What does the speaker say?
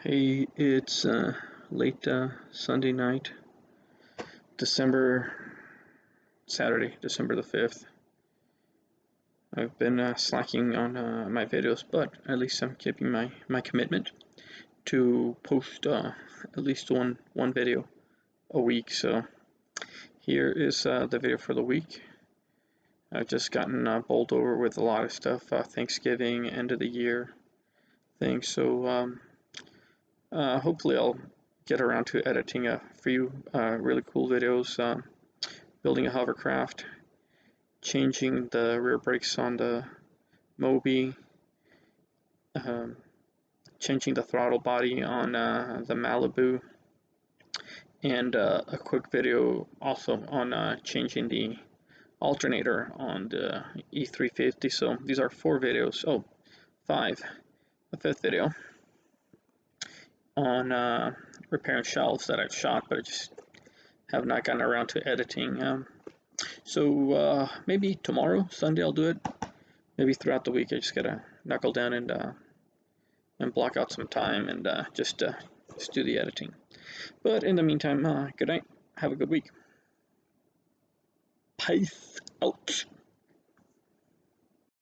Hey, it's late Sunday night, Saturday, December the 5th. I've been slacking on my videos, but at least I'm keeping my commitment to post at least one video a week. So here is the video for the week. I've just gotten bowled over with a lot of stuff, Thanksgiving, end of the year things. So hopefully I'll get around to editing a few really cool videos, building a hovercraft, changing the rear brakes on the Moby, changing the throttle body on the Malibu, and a quick video also on changing the alternator on the E350. So these are 4 videos, five, the 5th video on repairing shelves that I've shot, but I just have not gotten around to editing. So maybe tomorrow, Sunday, I'll do it. Maybe throughout the week, I just gotta knuckle down and block out some time and just do the editing. But in the meantime, good night. Have a good week. Peace out.